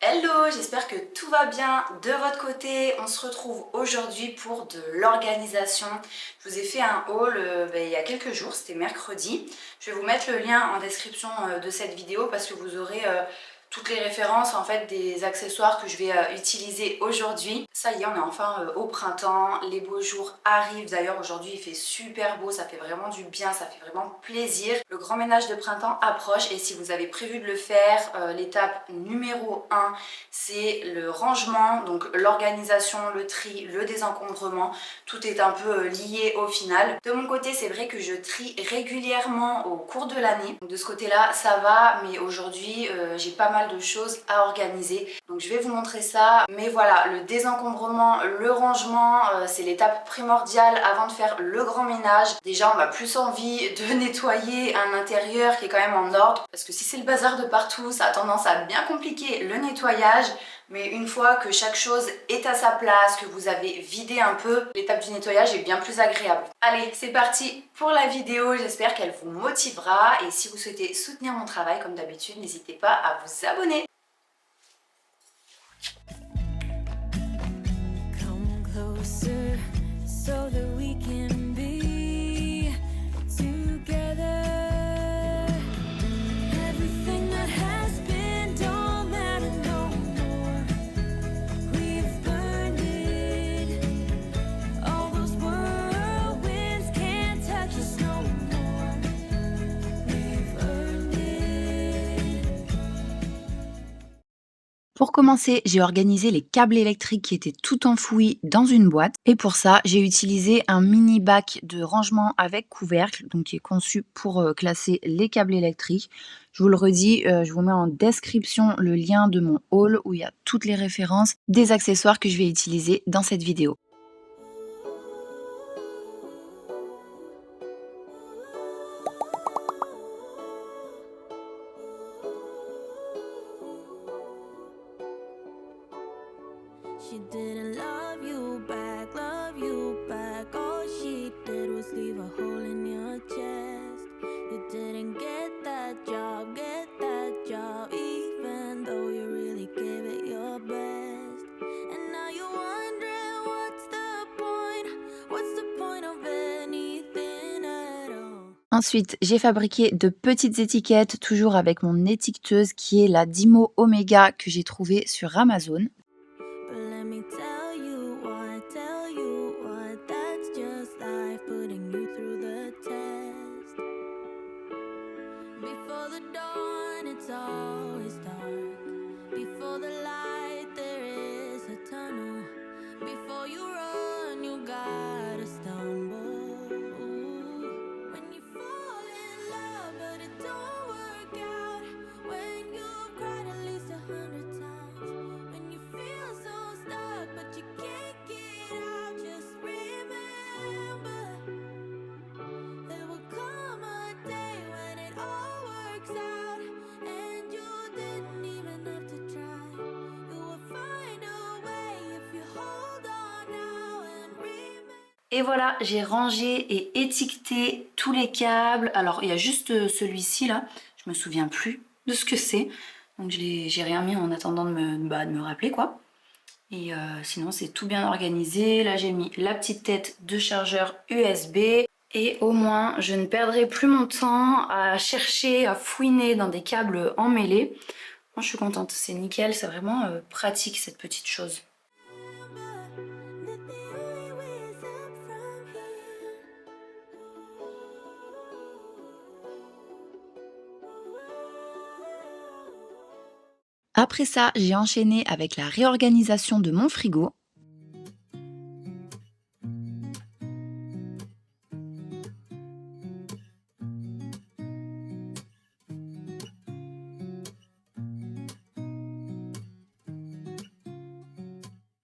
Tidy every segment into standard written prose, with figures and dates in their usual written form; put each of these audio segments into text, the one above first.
Hello, j'espère que tout va bien de votre côté. On se retrouve aujourd'hui pour de l'organisation. Je vous ai fait un haul il y a quelques jours, c'était mercredi. Je vais vous mettre le lien en description de cette vidéo parce que vous aurez toutes les références en fait des accessoires que je vais utiliser aujourd'hui. Ça y est, on est enfin au printemps, les beaux jours arrivent. D'ailleurs aujourd'hui il fait super beau, ça fait vraiment du bien, ça fait vraiment plaisir. Le grand ménage de printemps approche et si vous avez prévu de le faire, l'étape numéro 1 c'est le rangement, donc l'organisation, le tri, le désencombrement, tout est un peu lié au final. De mon côté c'est vrai que je trie régulièrement au cours de l'année, de ce côté là ça va, mais aujourd'hui j'ai pas mal de choses à organiser, donc je vais vous montrer ça. Mais voilà, le désencombrement, le rangement, c'est l'étape primordiale avant de faire le grand ménage. Déjà on a plus envie de nettoyer un intérieur qui est quand même en ordre, parce que si c'est le bazar de partout, ça a tendance à bien compliquer le nettoyage. Mais une fois que chaque chose est à sa place, que vous avez vidé un peu, l'étape du nettoyage est bien plus agréable. Allez, c'est parti pour la vidéo, j'espère qu'elle vous motivera. Et si vous souhaitez soutenir mon travail, comme d'habitude, n'hésitez pas à vous abonner. Come closer so that we can be together. Everything that has been don't matter no more. We've burned it. All those whirlwinds can't touch us no more. We've earned it. Pour commencer, j'ai organisé les câbles électriques qui étaient tout enfouis dans une boîte. Et pour ça, j'ai utilisé un mini bac de rangement avec couvercle, donc qui est conçu pour classer les câbles électriques. Je vous le redis, je vous mets en description le lien de mon haul où il y a toutes les références des accessoires que je vais utiliser dans cette vidéo. She didn't love you back, love you back. All she did was leave a hole in your chest. You didn't get that job, even though you really gave it your best. And now you're wondering what's the point of anything at all? Ensuite, j'ai fabriqué de petites étiquettes, toujours avec mon étiqueteuse qui est la Dymo Omega que j'ai trouvée sur Amazon. But let me tell you what, that's just life putting you through the test. Before the dawn, it's always dark. Before the light, there is a tunnel. Before you run, you gotta stumble. Ooh. When you fall in love, but it don't work out. When you've cried at least 100 times. When you feel so stuck, but you can't get out. Just remember, there will come a day when it all works out, and you didn't even have to try. You will find a way if you hold on now and remember. Et voilà, j'ai rangé et étiqueté tous les câbles. Alors il y a juste celui-ci là, je me souviens plus de ce que c'est. Donc j'ai rien mis en attendant de me rappeler quoi. Et sinon c'est tout bien organisé. Là j'ai mis la petite tête de chargeur USB. Et au moins je ne perdrai plus mon temps à chercher, à fouiner dans des câbles emmêlés. Moi je suis contente, c'est nickel, c'est vraiment pratique cette petite chose. That the only way is up from here. Après ça, j'ai enchaîné avec la réorganisation de mon frigo.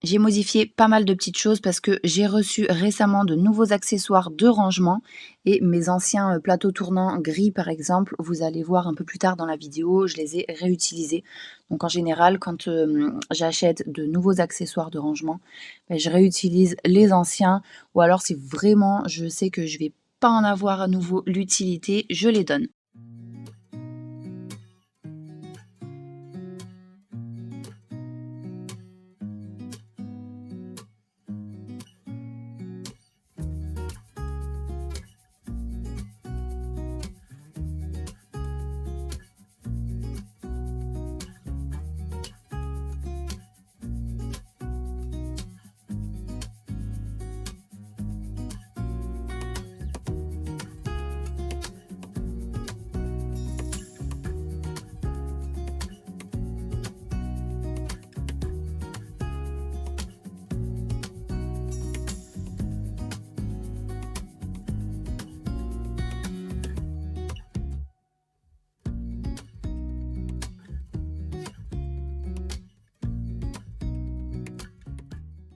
J'ai modifié pas mal de petites choses parce que j'ai reçu récemment de nouveaux accessoires de rangement et mes anciens plateaux tournants gris par exemple, vous allez voir un peu plus tard dans la vidéo, je les ai réutilisés. Donc en général, quand j'achète de nouveaux accessoires de rangement, je réutilise les anciens ou alors si vraiment je sais que je vais pas en avoir à nouveau l'utilité, je les donne.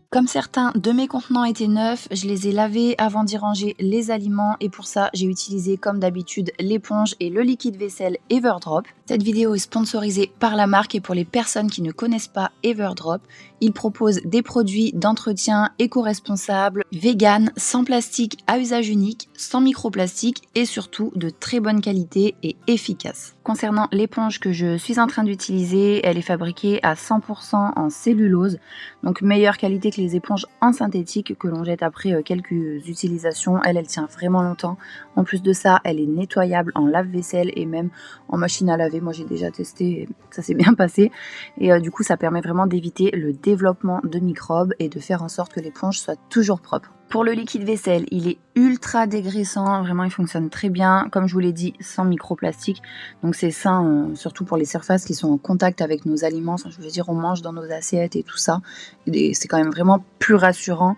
Comme certains de mes contenants étaient neufs, je les ai lavés avant d'y ranger les aliments et pour ça, j'ai utilisé comme d'habitude l'éponge et le liquide vaisselle Everdrop. Cette vidéo est sponsorisée par la marque et pour les personnes qui ne connaissent pas Everdrop, ils proposent des produits d'entretien éco-responsables, vegan, sans plastique à usage unique, sans microplastique et surtout de très bonne qualité et efficace. Concernant l'éponge que je suis en train d'utiliser, elle est fabriquée à 100% en cellulose, donc meilleure qualité que les éponges en synthétique que l'on jette après quelques utilisations. Elle tient vraiment longtemps. En plus de ça, elle est nettoyable en lave-vaisselle et même en machine à laver. Moi, j'ai déjà testé et ça s'est bien passé. Et du coup, ça permet vraiment d'éviter le développement de microbes et de faire en sorte que l'éponge soit toujours propre. Pour le liquide vaisselle, il est ultra dégraissant, vraiment il fonctionne très bien, comme je vous l'ai dit, sans microplastique. Donc c'est sain, surtout pour les surfaces qui sont en contact avec nos aliments. Enfin, je veux dire, on mange dans nos assiettes et tout ça. Et c'est quand même vraiment plus rassurant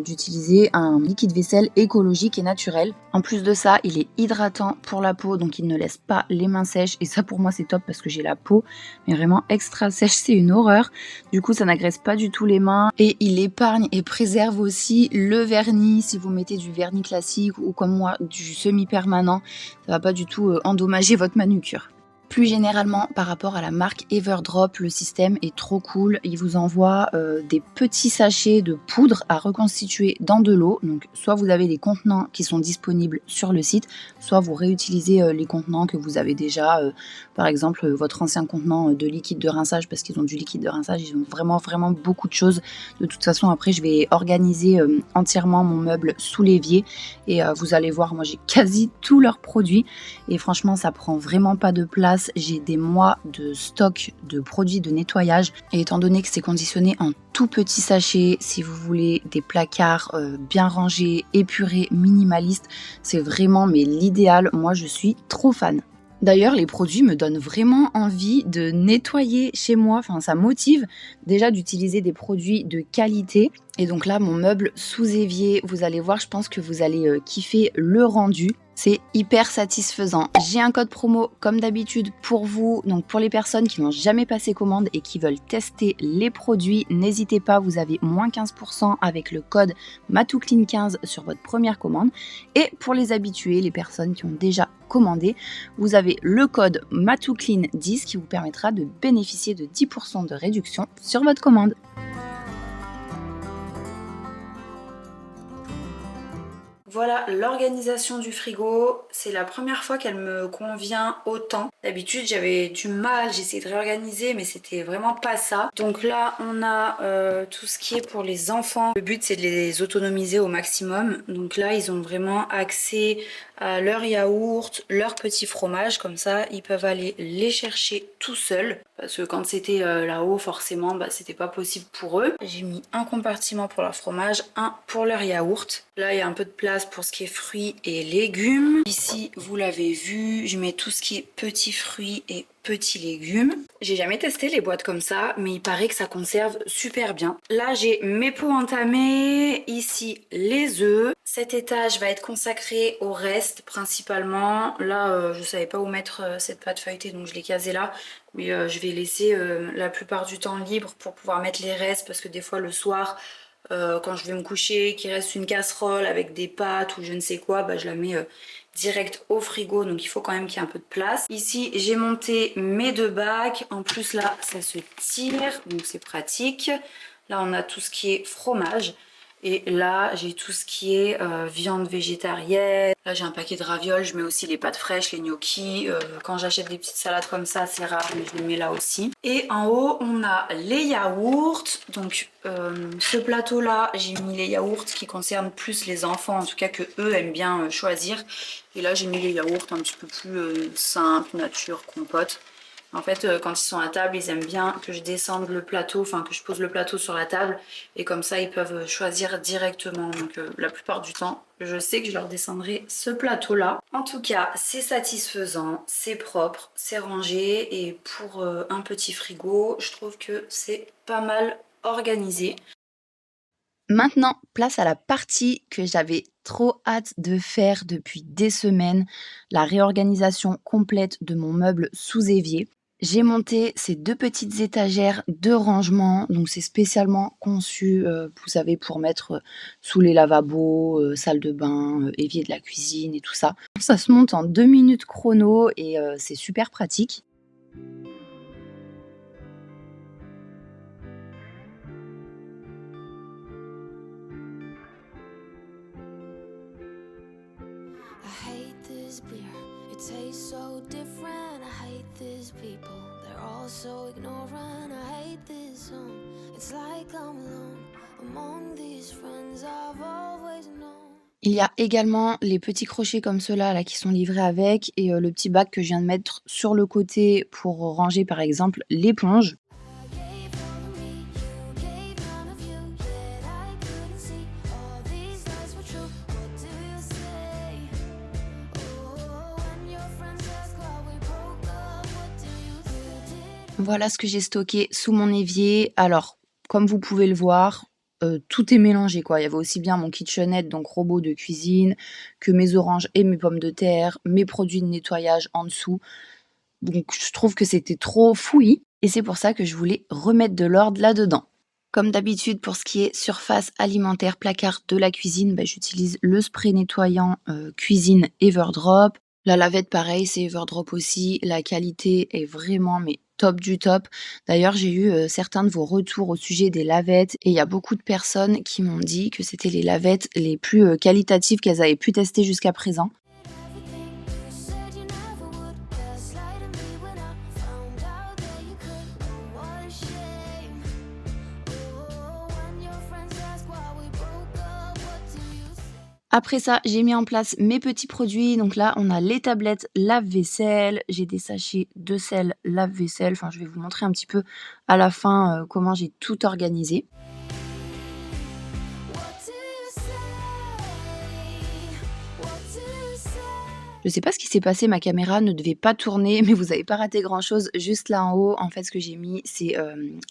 d'utiliser un liquide vaisselle écologique et naturel. En plus de ça, il est hydratant pour la peau, donc il ne laisse pas les mains sèches. Et ça pour moi c'est top parce que j'ai la peau mais vraiment extra sèche, c'est une horreur. Du coup ça n'agresse pas du tout les mains et il épargne et préserve aussi le vernis. Si vous mettez du vernis classique ou comme moi du semi-permanent, ça va pas du tout endommager votre manucure. Plus généralement, par rapport à la marque Everdrop, le système est trop cool. Il vous envoie des petits sachets de poudre à reconstituer dans de l'eau. Donc, soit vous avez des contenants qui sont disponibles sur le site, soit vous réutilisez les contenants que vous avez déjà. Par exemple, votre ancien contenant de liquide de rinçage, parce qu'ils ont du liquide de rinçage, ils ont vraiment beaucoup de choses. De toute façon, après, je vais organiser entièrement mon meuble sous l'évier. Et vous allez voir, moi, j'ai quasi tous leurs produits. Et franchement, ça prend vraiment pas de place. J'ai des mois de stock de produits de nettoyage et étant donné que c'est conditionné en tout petits sachets, si vous voulez des placards bien rangés, épurés, minimalistes, c'est vraiment l'idéal. Moi je suis trop fan. D'ailleurs, les produits me donnent vraiment envie de nettoyer chez moi. Enfin, ça motive déjà d'utiliser des produits de qualité. Et donc là, mon meuble sous évier, vous allez voir, je pense que vous allez kiffer le rendu. C'est hyper satisfaisant. J'ai un code promo comme d'habitude pour vous. Donc pour les personnes qui n'ont jamais passé commande et qui veulent tester les produits, n'hésitez pas, vous avez moins 15% avec le code MatouClean15 sur votre première commande. Et pour les habitués, les personnes qui ont déjà commandé, vous avez le code MatouClean10 qui vous permettra de bénéficier de 10% de réduction sur votre commande. Voilà l'organisation du frigo, c'est la première fois qu'elle me convient autant. D'habitude j'avais du mal, j'essayais de réorganiser mais c'était vraiment pas ça. Donc là on a tout ce qui est pour les enfants. Le but c'est de les autonomiser au maximum. Donc là ils ont vraiment accès à leur yaourt, leur petit fromage, comme ça ils peuvent aller les chercher tout seuls. Parce que quand c'était là-haut forcément c'était pas possible pour eux. J'ai mis un compartiment pour leur fromage, un pour leur yaourt. Là il y a un peu de place pour ce qui est fruits et légumes. Ici vous l'avez vu, je mets tout ce qui est petits fruits et petits légumes. J'ai jamais testé les boîtes comme ça, mais il paraît que ça conserve super bien. Là j'ai mes pots entamés, ici les œufs. Cet étage va être consacré au reste principalement. Là je savais pas où mettre cette pâte feuilletée donc je l'ai casée là. Mais je vais laisser la plupart du temps libre pour pouvoir mettre les restes parce que des fois le soir quand je vais me coucher, qu'il reste une casserole avec des pâtes ou je ne sais quoi, je la mets direct au frigo, donc il faut quand même qu'il y ait un peu de place. Ici j'ai monté mes 2 bacs, en plus là ça se tire, donc c'est pratique. Là on a tout ce qui est fromage. Et là j'ai tout ce qui est viande végétarienne. Là j'ai un paquet de ravioles, je mets aussi les pâtes fraîches, les gnocchis. Quand j'achète des petites salades comme ça c'est rare mais je les mets là aussi. Et en haut on a les yaourts. Donc ce plateau là j'ai mis les yaourts qui concernent plus les enfants, en tout cas que eux aiment bien choisir. Et là j'ai mis les yaourts un petit peu plus simples, nature, compote. En fait, quand ils sont à table, ils aiment bien que je descende le plateau, enfin que je pose le plateau sur la table. Et comme ça, ils peuvent choisir directement. Donc la plupart du temps, je sais que je leur descendrai ce plateau-là. En tout cas, c'est satisfaisant, c'est propre, c'est rangé. Et pour un petit frigo, je trouve que c'est pas mal organisé. Maintenant, place à la partie que j'avais trop hâte de faire depuis des semaines, la réorganisation complète de mon meuble sous évier. J'ai monté ces 2 petites étagères de rangement, donc c'est spécialement conçu, vous savez, pour mettre, sous les lavabos, salle de bain, évier de la cuisine et tout ça. Ça se monte en 2 minutes chrono et c'est super pratique. I hate this beer, it tastes so different. I hate these people, they're all so ignorant. I hate this song, it's like I'm alone among these friends I've always known. Il y a également les petits crochets comme ceux-là là qui sont livrés avec et le petit bac que je viens de mettre sur le côté pour ranger par exemple l'éponge. I gave all of me, you gave none of you, yet I couldn't see all these lies were true. What do you say? Oh, when your friends ask why we broke up, what do you say? Voilà ce que j'ai stocké sous mon évier. Alors, comme vous pouvez le voir, tout est mélangé quoi. Il y avait aussi bien mon KitchenAid, donc robot de cuisine, que mes oranges et mes pommes de terre, mes produits de nettoyage en dessous. Donc je trouve que c'était trop fouillis et c'est pour ça que je voulais remettre de l'ordre là-dedans. Comme d'habitude pour ce qui est surface alimentaire, placard de la cuisine, j'utilise le spray nettoyant cuisine Everdrop. La lavette pareil, c'est Everdrop aussi. La qualité est vraiment mais top du top. D'ailleurs, j'ai eu certains de vos retours au sujet des lavettes et il y a beaucoup de personnes qui m'ont dit que c'était les lavettes les plus qualitatives qu'elles avaient pu tester jusqu'à présent. Everything you said you never would, gaslight me when I found out that you could. Oh, what a shame. Oh, when your friends ask why we broke up, what do you say? Après ça, j'ai mis en place mes petits produits. Donc là, on a les tablettes lave-vaisselle. J'ai des sachets de sel lave-vaisselle. Enfin, je vais vous montrer un petit peu à la fin comment j'ai tout organisé. What do you say? What do you say? Je sais pas ce qui s'est passé, ma caméra ne devait pas tourner, mais vous avez pas raté grand-chose. Juste là en haut, en fait, ce que j'ai mis, c'est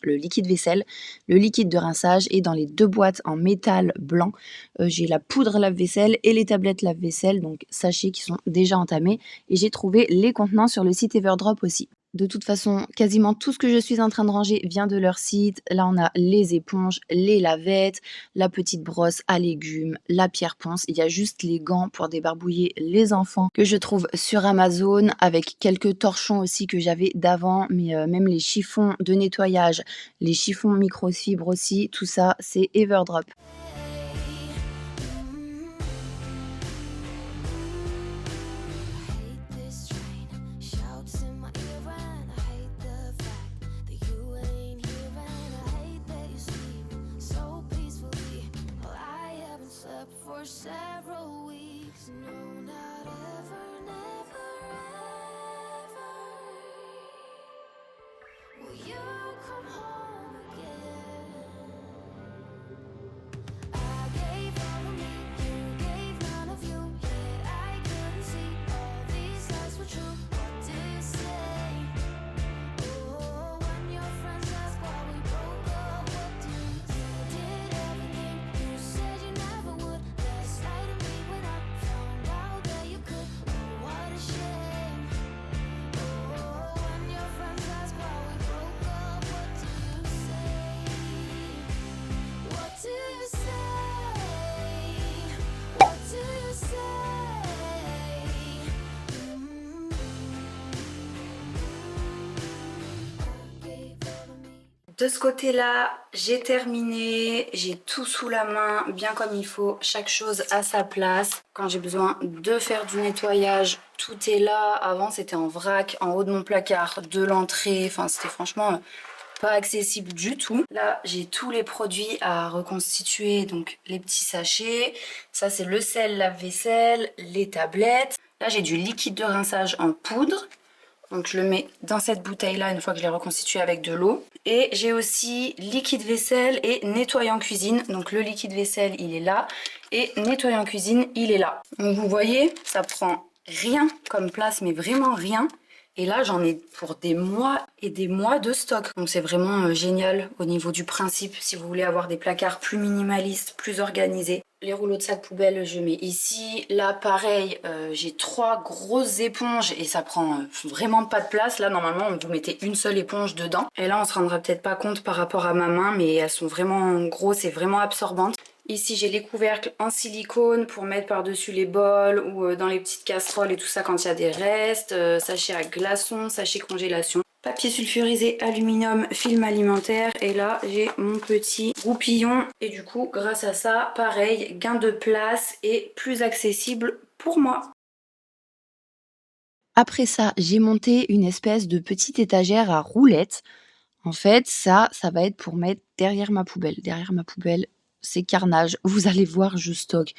le liquide vaisselle, le liquide de rinçage et dans les 2 boîtes en métal blanc, j'ai la poudre lave-vaisselle et les tablettes lave-vaisselle, donc sachets qui sont déjà entamés. Et j'ai trouvé les contenants sur le site Everdrop aussi. De toute façon, quasiment tout ce que je suis en train de ranger vient de leur site. Là, on a les éponges, les lavettes, la petite brosse à légumes, la pierre ponce. Il y a juste les gants pour débarbouiller les enfants que je trouve sur Amazon avec quelques torchons aussi que j'avais d'avant, mais même les chiffons de nettoyage, les chiffons microfibres aussi, tout ça, c'est Everdrop. I hate this train, shouts in my ear, and I hate the fact that you ain't here, and I hate that you sleep so peacefully. Well, I haven't slept for several weeks. No, not ever, never, ever. Will you come home again? I gave all of me, you gave none of you, yet I couldn't see all these lies were true. What do you say? Oh, when your friends ask why we broke up, what do you say? Did everything you said you never would, gaslight me when I found out that you could. Oh, what a shame. Oh, when your friends ask why we broke up, what do you say? What do you say? What do you say? I gave all of me. De ce côté-là, j'ai terminé, j'ai tout sous la main, bien comme il faut, chaque chose à sa place. Quand j'ai besoin de faire du nettoyage, tout est là. Avant, c'était en vrac, en haut de mon placard, de l'entrée. Enfin, c'était franchement pas accessible du tout. Là, j'ai tous les produits à reconstituer, donc les petits sachets. Ça, c'est le sel lave-vaisselle, les tablettes. Là, j'ai du liquide de rinçage en poudre. Donc je le mets dans cette bouteille là une fois que je l'ai reconstitué avec de l'eau. Et j'ai aussi liquide vaisselle et nettoyant cuisine. Donc le liquide vaisselle il est là et nettoyant cuisine il est là. Donc vous voyez ça prend rien comme place mais vraiment rien. Et là, j'en ai pour des mois et des mois de stock. Donc c'est vraiment génial au niveau du principe. Si vous voulez avoir des placards plus minimalistes, plus organisés. Les rouleaux de sac poubelle, je mets ici. Là, pareil, j'ai 3 grosses éponges et ça prend vraiment pas de place. Là, normalement, vous mettez une seule éponge dedans. Et là, on se rendra peut-être pas compte par rapport à ma main, mais elles sont vraiment grosses et vraiment absorbantes. Ici, j'ai les couvercles en silicone pour mettre par-dessus les bols ou dans les petites casseroles et tout ça quand il y a des restes. Sachet à glaçons, sachet congélation. Papier sulfurisé, aluminium, film alimentaire. Et là, j'ai mon petit goupillon. Et du coup, grâce à ça, pareil, gain de place et plus accessible pour moi. Après ça, j'ai monté une espèce de petite étagère à roulettes. En fait, ça va être pour mettre derrière ma poubelle. Derrière ma poubelle, c'est carnage. Vous allez voir, je stocke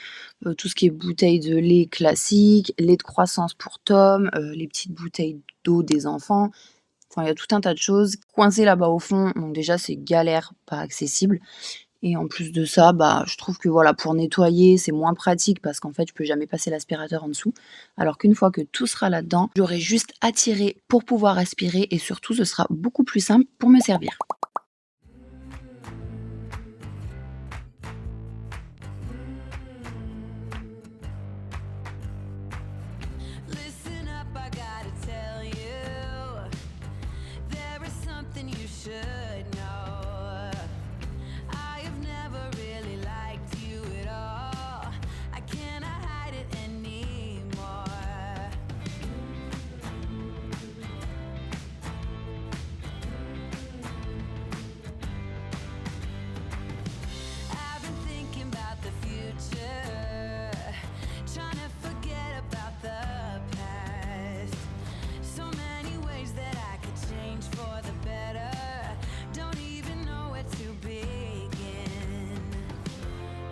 tout ce qui est bouteilles de lait classique, lait de croissance pour Tom, les petites bouteilles d'eau des enfants. Enfin, il y a tout un tas de choses coincées là-bas au fond. Donc déjà, c'est galère, pas accessible. Et en plus de ça, je trouve que voilà, pour nettoyer, c'est moins pratique parce qu'en fait, je peux jamais passer l'aspirateur en dessous. Alors qu'une fois que tout sera là-dedans, j'aurai juste à tirer pour pouvoir aspirer et surtout, ce sera beaucoup plus simple pour me servir. Listen up, I gotta tell you, there is something you should know. I have never really liked you at all. I cannot hide it anymore. I've been thinking about the future, trying to forget about the past. So many ways that I could change for the better. Don't even know where to begin.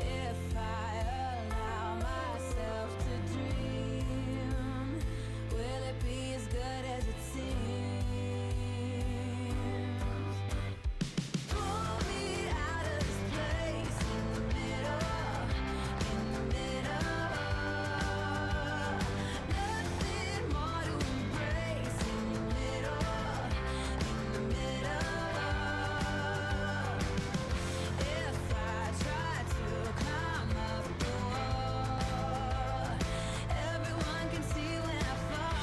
If I allow myself to dream, will it be as good as it seems? Pull me out of this place in the middle, in the middle. Nothing more to embrace in the middle, in the middle. If I try to climb up the wall, everyone can see when I fall.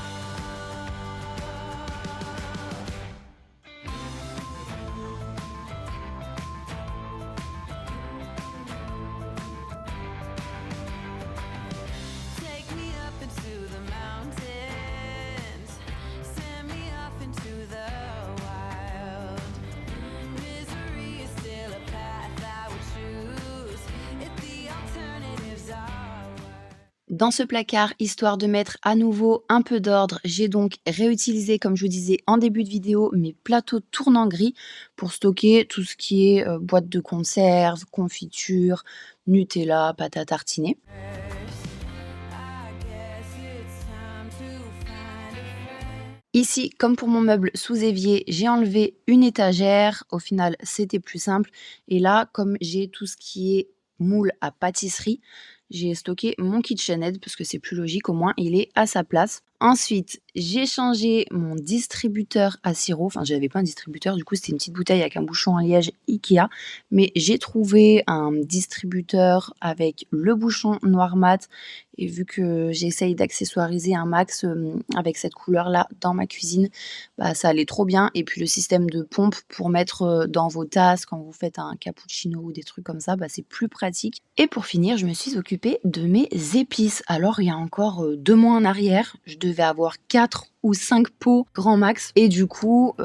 Take me up into the mountains, send me off into the wild. Misery is still a path I would choose if the alternatives are worse. Dans ce placard, histoire de mettre à nouveau un peu d'ordre, j'ai donc réutilisé, comme je vous disais en début de vidéo, mes plateaux tournants gris pour stocker tout ce qui est boîte de conserve, confiture, Nutella, pâte à tartiner. I guess it's time to find a friend. Ici, comme pour mon meuble sous évier, j'ai enlevé une étagère. Au final, c'était plus simple. Et là, comme j'ai tout ce qui est moule à pâtisserie, j'ai stocké mon KitchenAid parce que c'est plus logique, au moins il est à sa place. Ensuite, j'ai changé mon distributeur à sirop. Enfin, j'avais pas un distributeur, du coup c'était une petite bouteille avec un bouchon en liège Ikea. Mais j'ai trouvé un distributeur avec le bouchon noir mat. Et vu que j'essaye d'accessoiriser un max avec cette couleur-là dans ma cuisine, ça allait trop bien. Et puis le système de pompe pour mettre dans vos tasses quand vous faites un cappuccino ou des trucs comme ça, c'est plus pratique. Et pour finir, je me suis occupée de mes épices. Alors il y a encore 2 mois en arrière, je devais avoir 4 ou 5 pots grand max. Et du coup,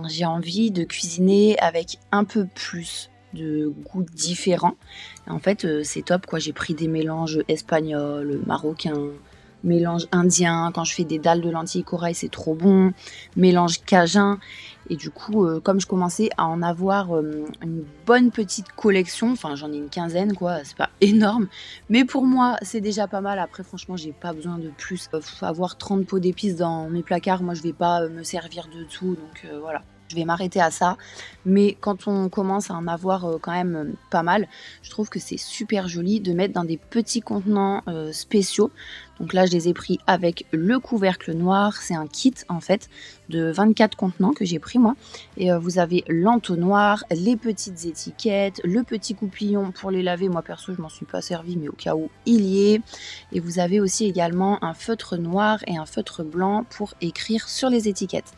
j'ai envie de cuisiner avec un peu plus de goûts différents. Et en fait, c'est top quoi. J'ai pris des mélanges espagnols, marocains, mélange indien. Quand je fais des dalles de lentilles corail, c'est trop bon. Mélange cajun. Et du coup, comme je commençais à en avoir une bonne petite collection, enfin j'en ai une quinzaine quoi, c'est pas énorme, mais pour moi c'est déjà pas mal. Après franchement j'ai pas besoin de plus. Avoir 30 pots d'épices dans mes placards, moi je vais pas me servir de tout, donc voilà. Je vais m'arrêter à ça, mais quand on commence à en avoir quand même pas mal, je trouve que c'est super joli de mettre dans des petits contenants spéciaux. Donc là, je les ai pris avec le couvercle noir. C'est un kit en fait de 24 contenants que j'ai pris moi. Et vous avez l'entonnoir, les petites étiquettes, le petit coupillon pour les laver. Moi perso, je m'en suis pas servi, mais au cas où il y est. Et vous avez aussi également un feutre noir et un feutre blanc pour écrire sur les étiquettes.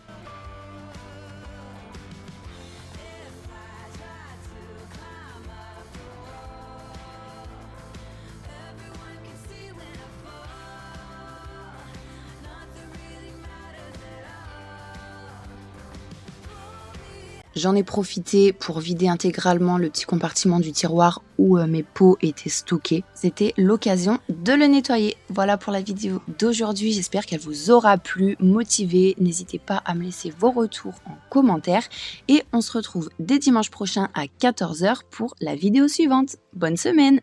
J'en ai profité pour vider intégralement le petit compartiment du tiroir où mes pots étaient stockés. C'était l'occasion de le nettoyer. Voilà pour la vidéo d'aujourd'hui. J'espère qu'elle vous aura plu, motivé. N'hésitez pas à me laisser vos retours en commentaire. Et on se retrouve dès dimanche prochain à 14 h pour la vidéo suivante. Bonne semaine!